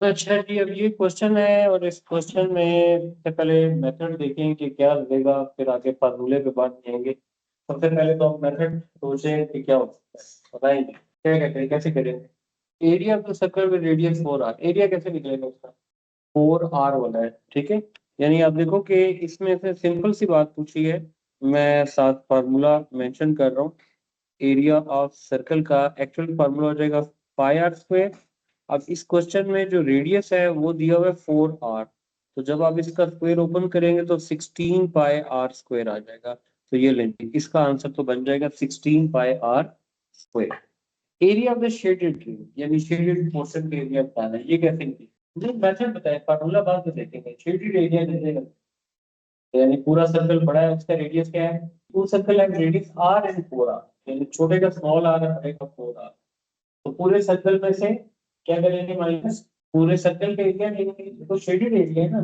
अच्छा जी, अब ये क्वेश्चन है और इस क्वेश्चन में सबसे पहले मेथड देखेंगे कि क्या लगेगा, फिर आगे फार्मूले पे बात करेंगे। सबसे पहले तो आप मेथड सोचें कि क्या हो सकता है, बताएंगे क्या कहते हैं, कैसे करेंगे। Area of the circle with radius 4r, area कैसे निकलेगा उसका, 4r वाला है, ठीक है। यानी आप देखो कि इसमें से सिंपल सी बात पूछी है, मैं साथ फार्मूला मेंशन कर रहा हूँ। एरिया ऑफ सर्कल का एक्चुअल फार्मूला हो जाएगा पाई आर स्क्वायर। अब इस क्वेश्चन में जो रेडियस है वो दिया हुआ है 4r, तो जब आप इसका स्क्वायर ओपन करेंगे तो 16 पाई आर स्क्वायर आ जाएगा। तो ये लेंगे, इसका आंसर तो बन जाएगा 16 pi are square. Area of the shaded tree, यानी शेडेड पोर्शन का एरिया बताना है, ये कैसे निकलेगा। मेथड बताए, फार्मूला बाद में देखेंगे। शेडेड एरिया कैसे, यानी पूरा सर्कल बड़ा है, उसका रेडियस क्या है, फुल सर्कल है रेडियस r एंड 4r, यानी छोटे का स्मॉल r है, बड़े का 4r। तो पूरे सर्कल में से क्या करेंगे, माइनस पूरे सर्कल का एरिया लेंगे, तो शेडेड एरिया है ना,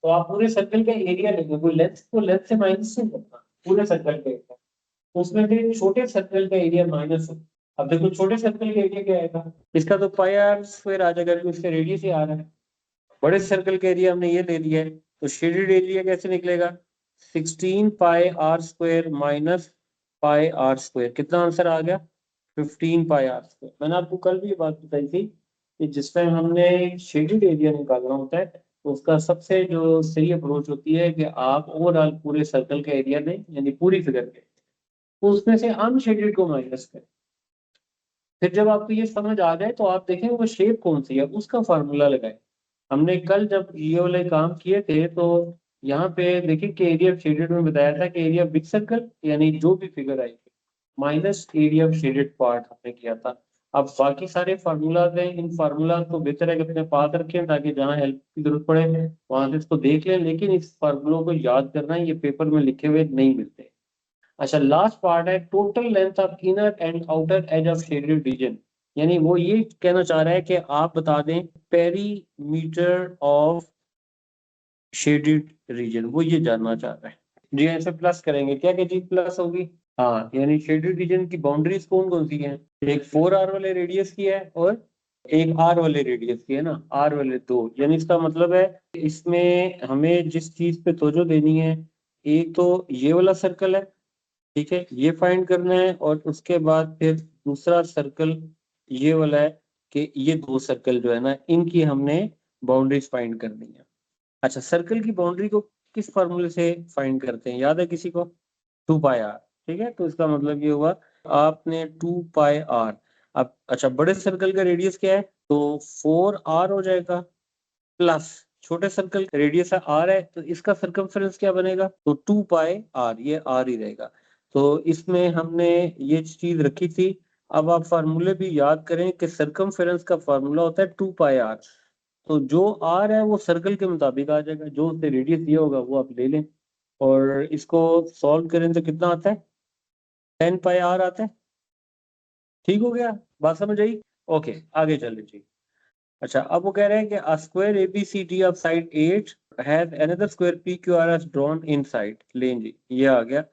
तो आप पूरे सर्कल का एरिया लेंगे, कोई लेंथ को लेंथ से माइनस नहीं करना, पूरे सर्कल का एरिया। तो उसमें से छोटे सर्कल का एरिया माइनस हो। अब देखो छोटे सर्कल का एरिया क्या आएगा, इसका तो पाई आर स्क्वायर आ जाएगा क्योंकि इसका रेडियस ही आ रहा है। बड़े सर्कल का एरिया हमने ये ले लिया है, तो शेडेड एरिया कैसे निकलेगा, 16 pi are square minus pi are square, कितना आंसर आ गया, 15 पाई आर स्क्वायर। मैंने आपको कल भी ये बात बताई थी कि जिस टाइम हमने शेडेड एरिया निकालना होता है तो उसका सबसे जो सही अप्रोच होती है कि आप ओवरऑल पूरे सर्कल का एरिया लें, यानी पूरी फिगर के, तो उसमें से अनशेडेड को माइनस करें। फिर जब आपको ये समझ आ जाए तो आप देखें वो शेप कौन सी है, उसका फार्मूला लगाएं। हमने कल जब ये वाले काम किए थे तो यहाँ पे देखिए कि एरिया ऑफ शेडेड में बताया था कि एरिया बिग सर्कल, यानी जो भी फिगर आई थी, minus area of shaded part हमने किया था। अब बाकी सारे फार्मूलाज हैं, इन फार्मूला को बेहतर है कि अपने पास रखें ताकि जहाँ हेल्प की जरूरत पड़े वहां से इसको देख लें, लेकिन इस फार्मूलों को याद करना है, ये पेपर में लिखे हुए नहीं मिलते। अच्छा, लास्ट पार्ट है total length of inner and outer as of shaded region, यानी वो ये कहना चाह रहा है कि आप बता दें पेरीमीटर ऑफ शेडेड रीजन, वो ये जानना चाह रहा है। जी ऐसे प्लस करेंगे, क्या क्या चीज प्लस होगी, हाँ, यानी शेडेड रीजन की बाउंड्रीज कौन कौन सी हैं, एक 4r वाले रेडियस की है और एक r वाले रेडियस की है ना, r वाले दो, यानी इसका मतलब है इसमें हमें जिस चीज पे तवज्जो देनी है, एक तो ये वाला सर्कल है, ठीक है, ये फाइंड करना है, और उसके बाद फिर दूसरा सर्कल ये वाला है कि ये दो सर्कल जो है ना इनकी हमने बाउंड्रीज फाइंड करनी है। अच्छा, सर्कल की बाउंड्री को किस फॉर्मूले से फाइंड करते हैं, याद है किसी को, 2 पाई आर, ठीक है, तो इसका मतलब ये हुआ आपने 2 पाई आर। अब अच्छा, बड़े सर्कल का रेडियस क्या है, तो 4r हो जाएगा, प्लस छोटे सर्कल का रेडियस है आर है, तो इसका सर्कमफेरेंस क्या बनेगा, तो 2 पाई आर, ये आर ही रहेगा। तो इसमें हमने ये चीज रखी थी। अब आप फार्मूले भी याद करें कि सर्कमफेरेंस का फार्मूला होता है 2 पाई आर, तो जो आर है वो सर्कल के मुताबिक आ जाएगा, जो उससे रेडियस दिया होगा वो आप ले लें, और इसको सॉल्व करें तो कितना आता है, 10 पाई आर आता है। ठीक हो गया, बात समझ आई। ओके, आगे चल लीजिए। अच्छा, अब वो कह रहे हैं कि a square ABCD of side 8 has another square PQRS drawn in side, लें जी, ये आ गया।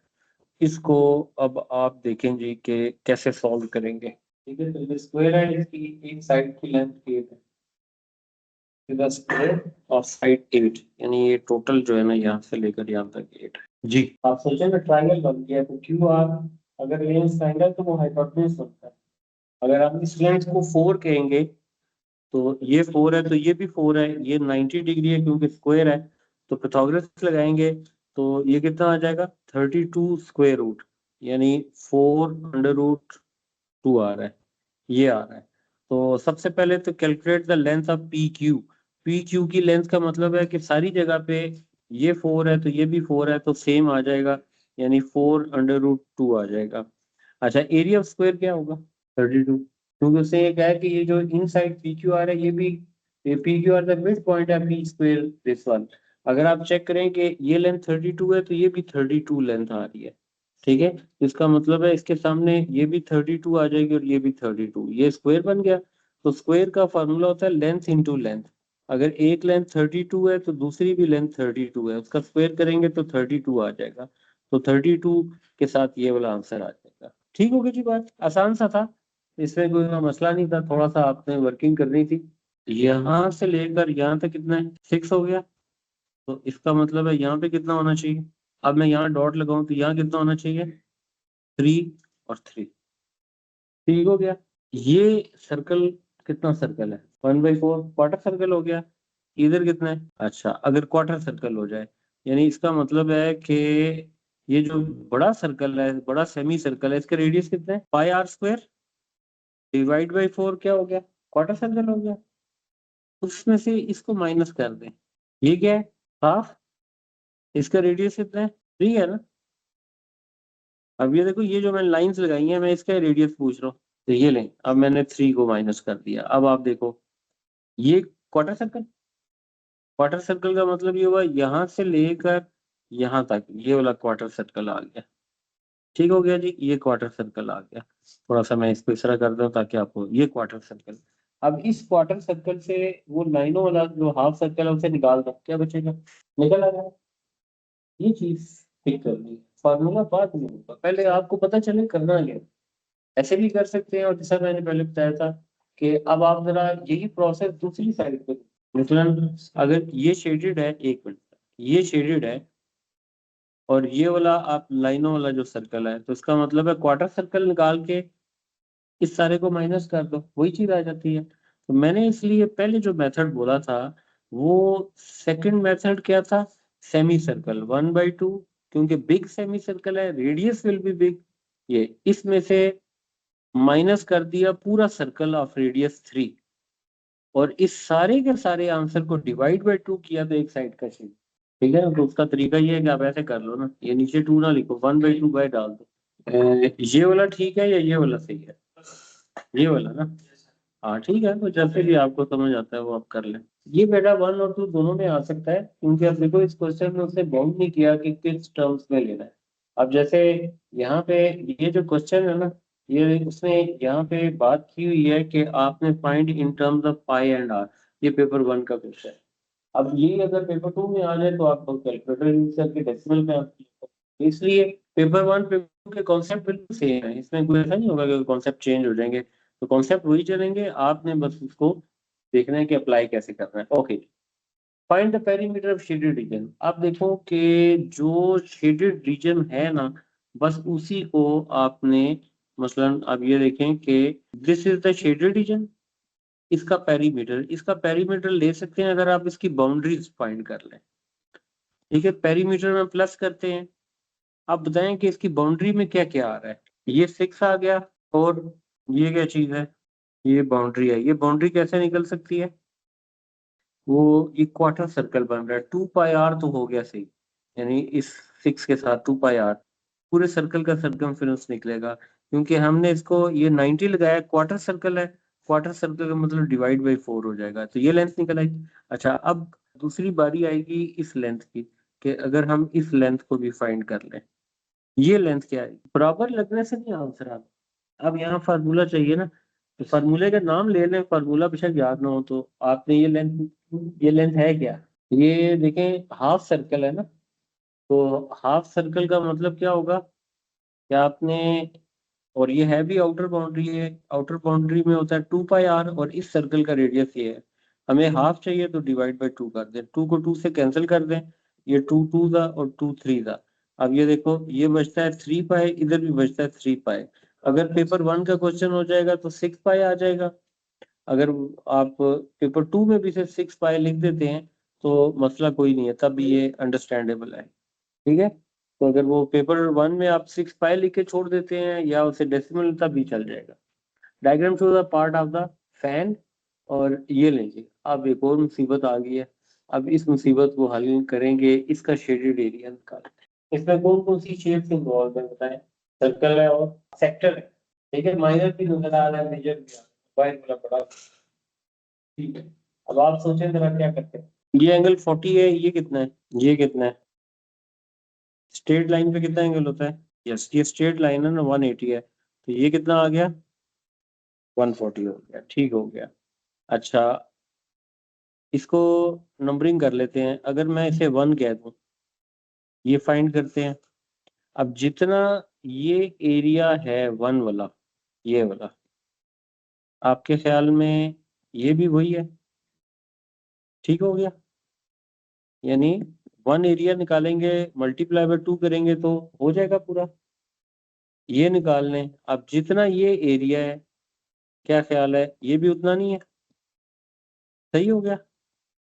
इसको अब आप देखें जी कि कैसे सॉल्व करेंगे। ठीक है, तो ये स्क्वायर है, इसकी एक साइड की लेंथ 8 है, स्क्वायर ऑफ साइड 8, यानी ये टोटल जो है ना यहाँ से लेकर यहाँ तक 8 है जी। आप सोचें ना ट्राइंगल बन गया तो क्यू आर, अगर लेंथ ट्राइंगल तो वो हाइपोटेन्यूज बनता है। अगर आप इस लेंथ को 4 कहेंगे तो ये 4 है, तो ये भी 4 है, ये 90 डिग्री है क्योंकि स्क्वायर है, तो पाइथागोरस लगाएंगे तो ये कितना आ जाएगा, 32 स्क्वायर रूट, यानी 4 अंडर रूट 2 आ रहा है, ये आ रहा है। तो सबसे पहले तो calculate the length of P Q, P Q की लेंथ का मतलब है कि सारी जगह पे ये 4 है तो ये भी 4 है, तो सेम आ जाएगा, यानी 4 अंडर रूट 2 आ जाएगा। अच्छा, एरिया ऑफ स्क्वायर क्या होगा, 32, क्योंकि उससे ये कहा है कि ये जो इन साइड पी क्यू आर है ये भी, ये P Q R the mid point है पी स्क्वायर दिस वन। अगर आप चेक करें कि ये लेंथ 32 है तो ये भी 32 लेंथ आ रही है, ठीक है, इसका मतलब है इसके सामने ये भी 32 आ जाएगी और ये भी 32, ये स्क्वायर बन गया। तो स्क्वायर का फॉर्मूला होता है लेंथ इंटू लेंथ, अगर एक लेंथ 32 है तो दूसरी भी लेंथ 32 है, उसका स्क्वायर करेंगे तो 32 आ जाएगा, तो 32 के साथ ये वाला आंसर आ जाएगा। ठीक होगी जी, बात आसान सा था, इसमें कोई मसला नहीं था, थोड़ा सा आपने वर्किंग करनी थी, यहाँ से लेकर यहाँ तक कितना है, 6 हो गया। तो इसका मतलब है यहाँ पे कितना होना चाहिए। अब मैं यहाँ डॉट लगाऊं तो यहाँ कितना होना चाहिए, 3 और 3। ठीक हो गया। ये सर्कल कितना सर्कल है, 1/4 क्वार्टर सर्कल हो गया। इधर कितना है, अच्छा अगर क्वार्टर सर्कल हो जाए, यानी इसका मतलब है कि ये जो बड़ा सर्कल है, बड़ा सेमी सर्कल है, इसका रेडियस कितना है, πr² डिवाइड बाई 4 क्या हो गया, क्वार्टर सर्कल हो गया। उसमें से इसको माइनस कर दें, ये क्या है, हाफ। इसका रेडियस कितना है, 3 है ना। अब ये देखो, ये जो मैंने लाइंस लगाई हैं, मैं इसका रेडियस पूछ रहा हूँ। तो ये लें, अब मैंने 3 को माइनस कर दिया। अब आप देखो, ये क्वार्टर सर्कल, क्वार्टर सर्कल का मतलब ये हुआ यहाँ से लेकर यहाँ तक, ये वाला क्वार्टर सर्कल आ गया। ठीक हो गया जी, ये क्वार्टर सर्कल आ गया। थोड़ा सा मैं इसको इस तरह कर दूं ताकि आपको, ये क्वार्टर सर्कल। अब इस क्वार्टर सर्कल से वो लाइनों वाला जो हाफ सर्कल है उसे निकाल दो, क्या बचेगा, निकल आ जाएगा। ये चीज ठीक करनी है, फॉर्मूला बाद में होगा, पहले आपको पता चले करना क्या है। ऐसे भी कर सकते हैं, और जैसा मैंने पहले बताया था कि अब आप जरा यही प्रोसेस दूसरी साइड पे, मतलब अगर ये शेडेड है, 1 मिनट, ये शेडेड है और ये वाला आप लाइनों वाला जो सर्कल है, तो इसका मतलब है क्वार्टर सर्कल निकाल के इस सारे को माइनस कर दो, वही चीज आ जाती है। तो मैंने इसलिए पहले जो मेथड बोला था, वो सेकंड मेथड क्या था, सेमी सर्कल 1/2, क्योंकि बिग सेमी सर्कल है, रेडियस विल बी बिग। ये इसमें से माइनस कर दिया पूरा सर्कल ऑफ रेडियस 3, और इस सारे के सारे आंसर को डिवाइड बाई 2 किया, तो एक साइड का शेप। ठीक है ना, तो उसका तरीका ये है कि आप ऐसे कर लो ना, ये नीचे 2 ना लिखो, 1/2 बाय डाल दो। ये वाला ठीक है या ये वाला सही है, ये वाला ना। हाँ ठीक है, तो जैसे भी आपको समझ आता है वो आप कर लें। ये बेटा 1 और 2 दोनों में आ सकता है, क्योंकि अब देखो इस क्वेश्चन में उसने बाउंड नहीं किया कि किस टर्म्स में लेना है। अब जैसे यहाँ पे ये जो क्वेश्चन है ना, ये उसने यहाँ पे बात की हुई है कि आपने find in terms of pi and R. ये पेपर 1 का क्वेश्चन है। अब ये अगर पेपर 2 में आ जाए तो आप कैलकुलेटर यूज करके डेसिमल में आप, इसलिए पेपर 1 पेपर 2 के कॉन्सेप्ट बिल्कुल सेम है, इसमें कोई ऐसा नहीं होगा कि कॉन्सेप्ट चेंज हो जाएंगे। तो कॉन्सेप्ट वही चलेंगे, आपने बस उसको देखना है कि अप्लाई कैसे करना है। Okay, find the perimeter of shaded region. आप देखो कि जो शेडेड रीजन है ना, बस उसी को आपने, मसलन अब ये देखें कि this is the shaded region, इसका पेरीमीटर ले सकते हैं अगर आप इसकी बाउंड्रीज फाइंड कर लें। ठीक है, पेरीमीटर में प्लस करते हैं। आप बताएं कि इसकी बाउंड्री में क्या क्या आ रहा है, ये 6 आ गया, और ये क्या चीज है, ये बाउंड्री है। ये बाउंड्री कैसे निकल सकती है, वो एक क्वार्टर सर्कल बन रहा है, 2πr तो हो गया सही, यानी इस 6 के साथ 2πr पूरे सर्कल का सर्कमफेरेंस निकलेगा, क्योंकि हमने इसको ये 90 लगाया, क्वार्टर सर्कल है, क्वार्टर सर्कल का मतलब डिवाइड बाई 4 हो जाएगा, तो ये लेंथ निकल आई। अच्छा, अब दूसरी बारी आएगी इस लेंथ की, कि अगर हम इस लेंथ को भी फाइंड कर लें, ये लेंथ क्या है, बराबर लगने से नहीं आंसर आता। अब यहाँ फार्मूला चाहिए ना, तो फार्मूले का नाम ले लें, फार्मूला बेशक याद ना हो तो आपने ये लेंथ है क्या, ये देखें हाफ सर्कल है ना। तो हाफ सर्कल का मतलब क्या होगा कि आपने, और ये है भी आउटर बाउंड्री है, आउटर बाउंड्री में होता है 2πr, और इस सर्कल का रेडियस ये है। हमें हाफ चाहिए तो डिवाइड बाई 2 कर दें, 2 को 2 से कैंसिल कर दें, ये 2 2 था और 2 3 था। अब ये देखो, ये बचता है 3π, इधर भी बचता है 3π। अगर पेपर 1 का क्वेश्चन हो जाएगा तो 6π आ जाएगा। अगर आप पेपर 2 में भी सिर्फ 6π लिख देते हैं तो मसला कोई नहीं है, तब भी ये अंडरस्टैंडेबल है। ठीक है, तो अगर वो पेपर 1 में आप 6π लिख के छोड़ देते हैं या उसे डेसिमल, तब भी चल जाएगा। Diagram show the part of the fan. और ये लीजिए, अब एक और मुसीबत आ गई है। अब इस मुसीबत को हल करेंगे, इसका शेडेड एरिया निकाल। इसमें कौन कौन सी शेड्स इन्वॉल्व है बताएं, सर्कल है और सेक्टर है। ठीक है, माइनर भी नजर आ रहा है, मेजर भी आ रहा है, वाइट वाला बड़ा। ठीक है, अब आप सोचें जरा क्या करते हैं। ये एंगल 40 है, ये कितना है, ये कितना है, स्ट्रेट लाइन पे कितना एंगल होता है, यस ये स्ट्रेट लाइन है ना, 180 है, तो ये कितना आ गया, 140 हो गया। ठीक हो गया। अच्छा, इसको नंबरिंग कर लेते हैं, अगर मैं इसे 1 कह दूं, ये फाइंड करते हैं। अब जितना ये एरिया है 1 वाला, ये वाला, आपके ख्याल में ये भी वही है, ठीक हो गया, यानी 1 एरिया निकालेंगे मल्टीप्लाई बाय 2 करेंगे तो हो जाएगा पूरा। ये निकाल लें, अब जितना ये एरिया है, क्या ख्याल है, ये भी उतना नहीं है, सही हो गया।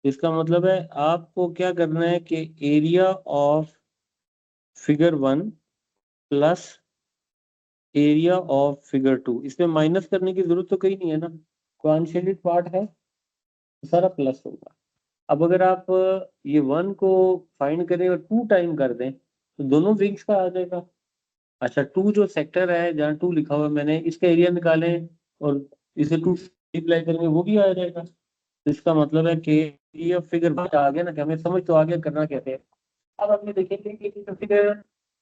इसका मतलब है आपको क्या करना है कि area of figure 1 plus area of figure 2, इसमें माइनस करने की जरूरत तो कहीं नहीं है ना, कॉन्शियलिट पार्ट है तो सारा प्लस होगा। अब अगर आप ये 1 को फाइंड करें और 2 टाइम कर दें तो दोनों विंग्स का आ जाएगा। अच्छा, 2 जो सेक्टर है जहाँ 2 लिखा हुआ है मैंने, इसका एरिया निकालें और इसे 2 मल्टीप्लाई करेंगे वो भी आ जाएगा। तो इसका मतलब है कि ये फिगर आ गया ना, कि हमें समझ तो आ गया करना कहते हैं। अब हम ये देखेंगे कि जो फिगर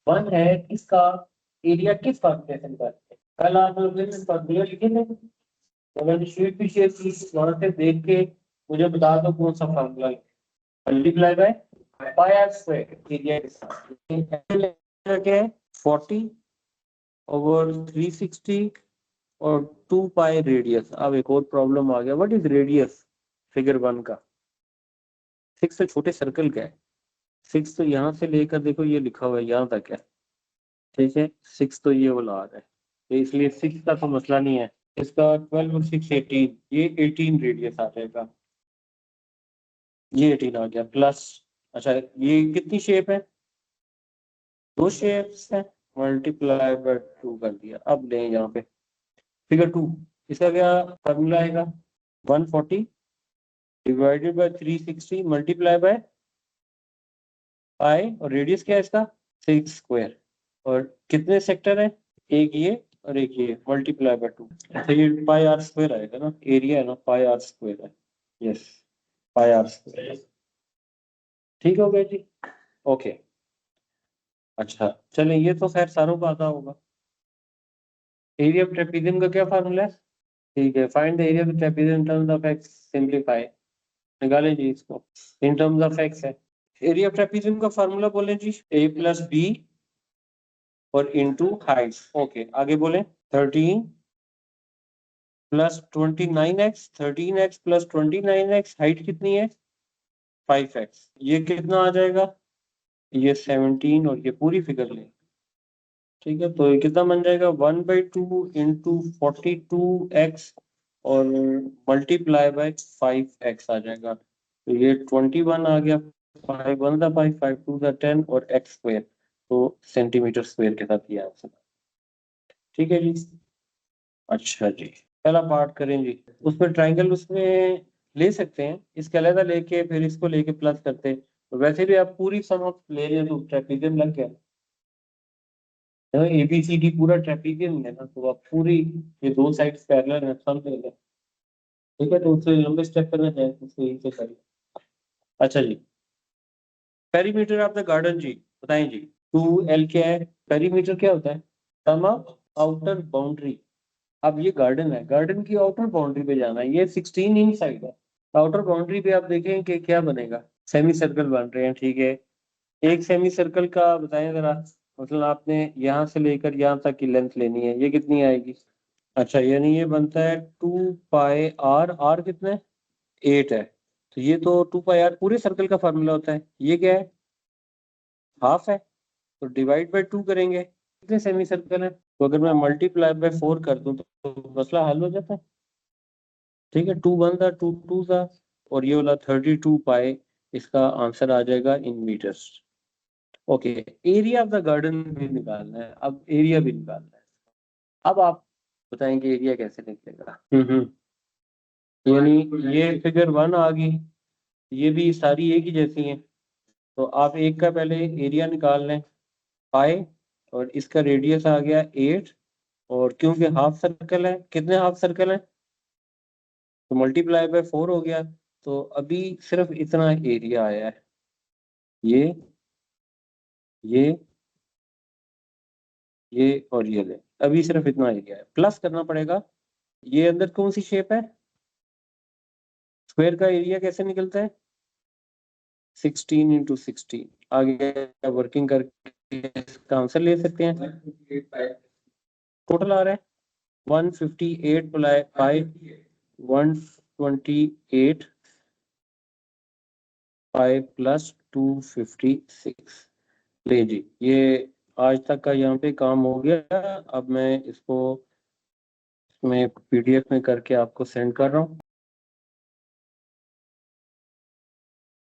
1 है इसका एरिया किस फॉर्मूले का है। कल आप लोग ने फॉर्मूला लिखे थे, तो मैंने शीट भी शेयर की, वहां से देख के मुझे बता दो कौन सा फॉर्मूला है। Multiply by pi are square area के साथ क्या है 40 ओवर 360 और 2 पाई रेडियस। अब एक और प्रॉब्लम आ गया, व्हाट इज रेडियस फिगर 1 का। 6 से छोटे सर्कल का है, 6 तो यहाँ से लेकर देखो ये लिखा हुआ है यहाँ तक है, ठीक है, 6 तो ये वाला आ रहा है, तो इसलिए 6 का तो मसला नहीं है। इसका 12 और 6 18, ये 18 रेडियस आ जाएगा, ये 18 आ गया प्लस। अच्छा, ये कितनी शेप है, 2 शेप्स है, मल्टीप्लाई बाय 2 कर दिया। अब ले यहाँ पे फिगर 2, इसका क्या फॉर्मूला आएगा, 140 डिवाइडेड बाय 360 मल्टीप्लाई बाय पाई, और रेडियस क्या है इसका 6 स्क्वायर, और कितने सेक्टर है, एक ये और एक ये, मल्टीप्लाई बाय 2। अच्छा, ये पाई आर स्क्वायर आएगा ना, एरिया है ना, पाई आर स्क्वायर है, यस पाई आर स्क्वायर। ठीक हो गया जी, ओके। अच्छा चलें, ये तो खैर सारों को आता होगा। एरिया ऑफ ट्रेपेजियम का क्या फार्मूला है, ठीक है, find the area of trapezium in terms of x, simplify, निकालें जी इसको, इन टर्म्स ऑफ एक्स है। एरिया ऑफ ट्रेपेजियम का फार्मूला बोले जी, ए प्लस बी और इनटू हाइट। ओके, आगे बोले 13 plus 29x, 13x plus 29x, height कितनी है 5x, ये कितना आ जाएगा, ये 17, और ये पूरी फिगर ले, ठीक है, तो ये कितना बन जाएगा 1/2 इंटू 42x और मल्टीप्लाई बाय 5x आ जाएगा, तो ये 21 आ गया, 5 1 था 5, 5 2 था 10 और x स्क्वायर, तो सेंटीमीटर स्क्वायर के साथ ये आंसर। ठीक है जी, अच्छा जी, पहला पार्ट करें जी, उसमें ट्राइंगल उसमें ले सकते हैं, इसके अलग लेके फिर इसको लेके प्लस करते हैं, तो वैसे भी आप पूरी सम ऑफ ले रहे हैं तो ट्रेपेजियम लग गया, एबीसीडी पूरा ट्रेपेजियम है ना, तो आप पूरी ये दो साइड्स पैरेलल है सम ले लें, ठीक है, तो उससे लंबे स्टेप करना चाहे तो उसको यहीं से करिए। अच्छा जी, पेरीमीटर ऑफ द गार्डन जी, बताएं जी, 2L क्या है, पेरीमीटर क्या होता है, सम ऑफ आउटर बाउंड्री। अब ये गार्डन है, गार्डन की आउटर बाउंड्री पे जाना है, ये 16 इंच साइड है, आउटर बाउंड्री पे आप देखें कि क्या बनेगा, सेमी सर्कल बन रहे हैं, ठीक है, एक सेमी सर्कल का बताएं जरा, मतलब आपने यहाँ से लेकर यहाँ तक की लेंथ लेनी है, ये कितनी आएगी। अच्छा, यानी ये बनता है 2 पाई आर कितना है 8 है, तो ये तो 2 पाई आर पूरे सर्कल का फार्मूला होता है, ये क्या है हाफ है, तो डिवाइड बाय 2 करेंगे, कितने सेमी सर्कल है, तो अगर मैं मल्टीप्लाई बाय 4 कर दूं तो मसला हल हो जाता है, ठीक है, 2 1 था 2 2 था, और ये वाला 32 पाई, इसका आंसर आ जाएगा in metres. Okay, area of the garden भी निकालना है, अब एरिया भी निकालना है, अब आप बताएंगे एरिया कैसे निकलेगा। यानी ये फिगर 1 आ गई, ये भी सारी एक ही जैसी हैं, तो आप एक का पहले एरिया निकाल लें पाई, और इसका रेडियस आ गया 8, और क्योंकि हाफ सर्कल है, कितने हाफ सर्कल है तो मल्टीप्लाई बाय 4 हो गया, तो अभी सिर्फ इतना एरिया आया है, ये ये ये और ये ले, अभी सिर्फ इतना एरिया है, प्लस करना पड़ेगा। ये अंदर कौन सी शेप है, स्क्वायर का एरिया कैसे निकलता है 16 इंटू 16, आगे वर्किंग करके इसका आंसर ले सकते हैं, टोटल आ रहा है 158 बाई 128 5 प्लस 256। ले जी, ये आज तक का यहाँ पे काम हो गया। अब मैं इसको मैं PDF में करके आपको सेंड कर रहा हूँ।